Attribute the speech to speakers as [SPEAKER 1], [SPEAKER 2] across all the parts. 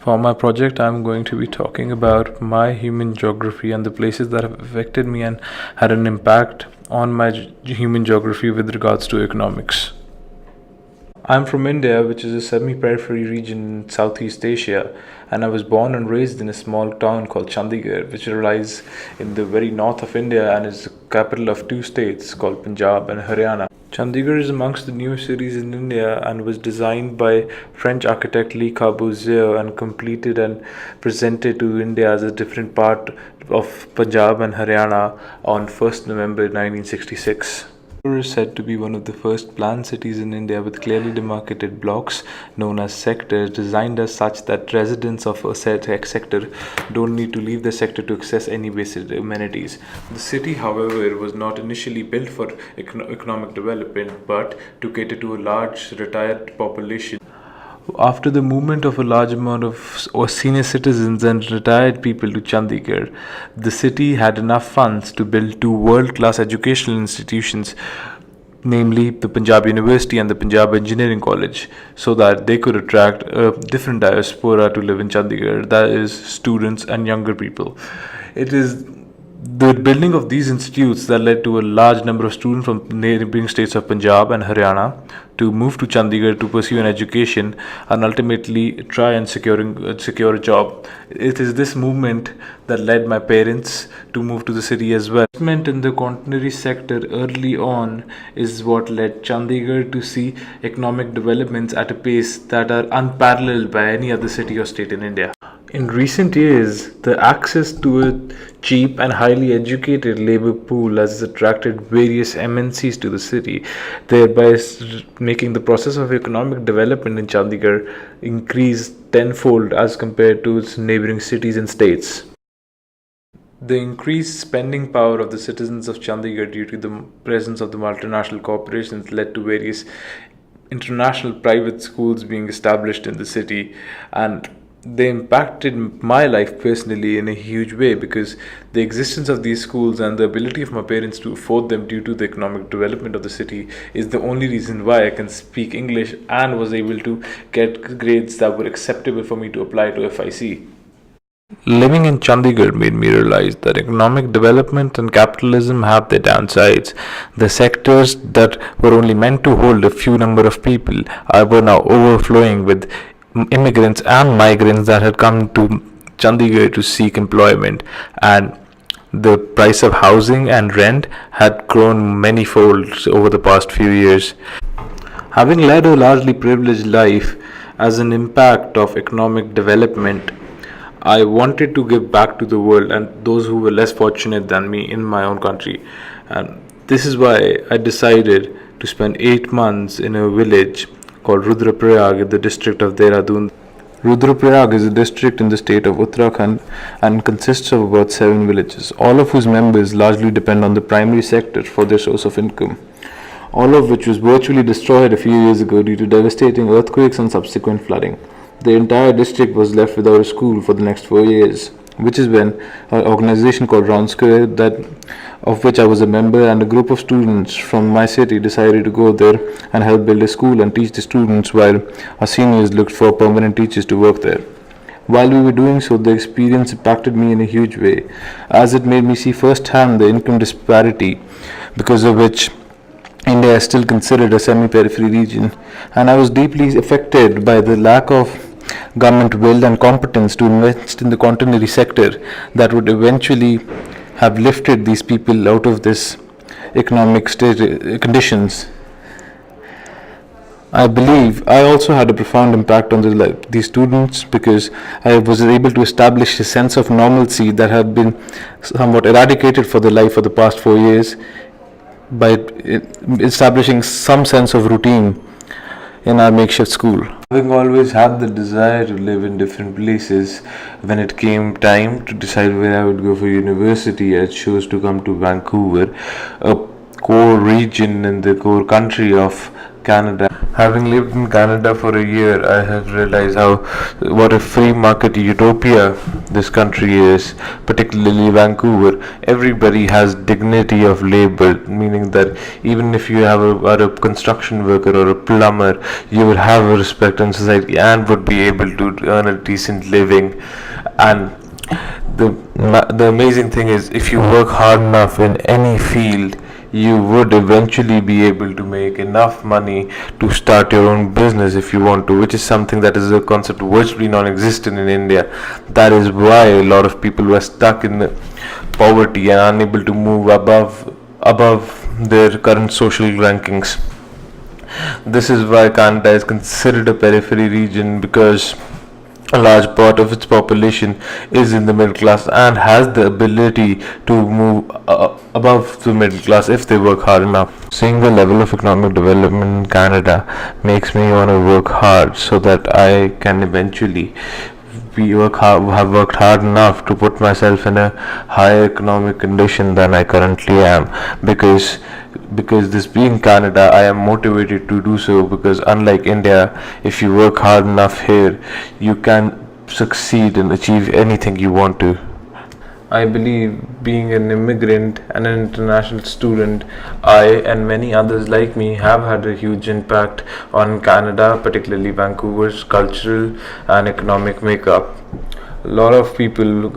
[SPEAKER 1] For my project, I'm going to be talking about my human geography and the places that have affected me and had an impact on my human geography with regards to economics. I'm from India, which is a semi periphery region in Southeast Asia, and I was born and raised in a small town called Chandigarh, which lies in the very north of India and is the capital of two states called Punjab and Haryana. Chandigarh is amongst the newest cities in India and was designed by French architect Le Corbusier and completed and presented to India as a different part of Punjab and Haryana on 1st November 1966. Chandigarh is said to be one of the first planned cities in India with clearly demarcated blocks known as sectors, designed as such that residents of a sector don't need to leave the sector to access any basic amenities. The city, however, was not initially built for economic development but to cater to a large retired population. After the movement of a large amount of senior citizens and retired people to Chandigarh, the city had enough funds to build two world-class educational institutions, namely the Punjab University and the Punjab Engineering College, so that they could attract a different diaspora to live in Chandigarh, that is, students and younger people. It is the building of these institutes that led to a large number of students from neighboring states of Punjab and Haryana to move to Chandigarh to pursue an education and ultimately try and secure a job. It is this movement that led my parents to move to the city as well. Investment in the quaternary sector early on is what led Chandigarh to see economic developments at a pace that are unparalleled by any other city or state in India. In recent years, the access to a cheap and highly educated labor pool has attracted various MNCs to the city, thereby making the process of economic development in Chandigarh increase tenfold as compared to its neighboring cities and states. The increased spending power of the citizens of Chandigarh due to the presence of the multinational corporations led to various international private schools being established in the city, and they impacted my life personally in a huge way because the existence of these schools and the ability of my parents to afford them due to the economic development of the city is the only reason why I can speak English and was able to get grades that were acceptable for me to apply to FIC. Living in Chandigarh made me realize that economic development and capitalism have their downsides. The sectors that were only meant to hold a few number of people were now overflowing with immigrants and migrants that had come to Chandigarh to seek employment, and the price of housing and rent had grown many folds over the past few years. Having led a largely privileged life as an impact of economic development, I wanted to give back to the world and those who were less fortunate than me in my own country. And this is why I decided to spend 8 months in a village called Rudraprayag in the district of Dehradun. Rudraprayag is a district in the state of Uttarakhand and consists of about 7 villages, all of whose members largely depend on the primary sector for their source of income, all of which was virtually destroyed a few years ago due to devastating earthquakes and subsequent flooding. The entire district was left without a school for the next 4 years, which is when an organization called Round Square, of which I was a member, and a group of students from my city decided to go there and help build a school and teach the students while our seniors looked for permanent teachers to work there. While we were doing so, the experience impacted me in a huge way, as it made me see firsthand the income disparity because of which India is still considered a semi-periphery region, and I was deeply affected by the lack of government will and competence to invest in the quaternary sector that would eventually have lifted these people out of this economic conditions. I believe I also had a profound impact on these students because I was able to establish a sense of normalcy that had been somewhat eradicated for the life for the past 4 years by establishing some sense of routine in our makeshift school. Having always had the desire to live in different places, when it came time to decide where I would go for university, I chose to come to Vancouver, a core region in the core country of Canada. Having lived in Canada for a year, I have realized how what a free market utopia this country is, particularly Vancouver. Everybody has dignity of labor, meaning that even if you are a construction worker or a plumber, you will have a respect in society and would be able to earn a decent living. And the amazing thing is, if you work hard enough in any field, you would eventually be able to make enough money to start your own business if you want to, which is something that is a concept virtually non-existent in India. That is why a lot of people were stuck in poverty and unable to move above their current social rankings. This is why Canada is considered a periphery region, because a large part of its population is in the middle class and has the ability to move above the middle class if they work hard enough. Seeing the level of economic development in Canada makes me want to work hard so that I can eventually have worked hard enough to put myself in a higher economic condition than I currently am, because this being Canada, I am motivated to do so, because unlike India, if you work hard enough here, you can succeed and achieve anything you want to. I believe, being an immigrant and an international student, I and many others like me have had a huge impact on Canada, particularly Vancouver's cultural and economic makeup. A lot of people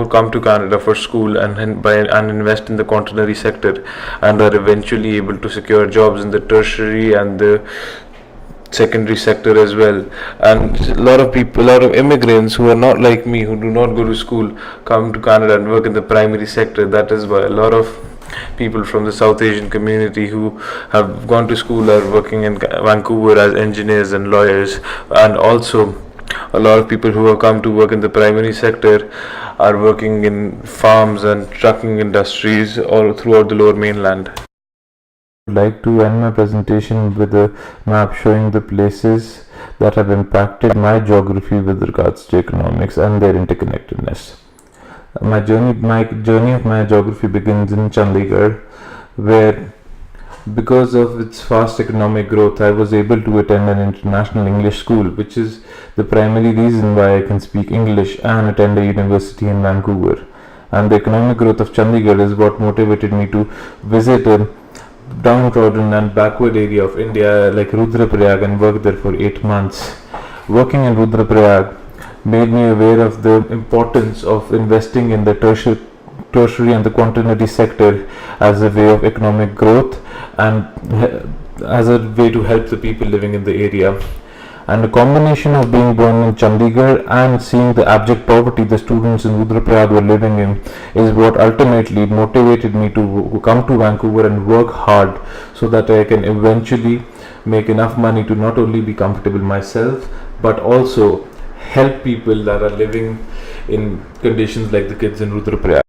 [SPEAKER 1] come to Canada for school and invest in the quaternary sector, and are eventually able to secure jobs in the tertiary and the secondary sector as well. And a lot of immigrants who are not like me, who do not go to school, come to Canada and work in the primary sector. That is why a lot of people from the South Asian community who have gone to school are working in Vancouver as engineers and lawyers. And also a lot of people who have come to work in the primary sector are working in farms and trucking industries all throughout the lower mainland. I'd like to end my presentation with a map showing the places that have impacted my geography with regards to economics and their interconnectedness. My journey of my geography begins in Chandigarh, where, because of its fast economic growth, I was able to attend an international English school, which is the primary reason why I can speak English and attend a university in Vancouver. And the economic growth of Chandigarh is what motivated me to visit a downtrodden and backward area of India like Rudraprayag and work there for 8 months. Working in Rudraprayag made me aware of the importance of investing in the tertiary and the quaternary sector as a way of economic growth and as a way to help the people living in the area. And a combination of being born in Chandigarh and seeing the abject poverty the students in Rudraprayag were living in is what ultimately motivated me to come to Vancouver and work hard, so that I can eventually make enough money to not only be comfortable myself, but also help people that are living in conditions like the kids in Rudraprayag.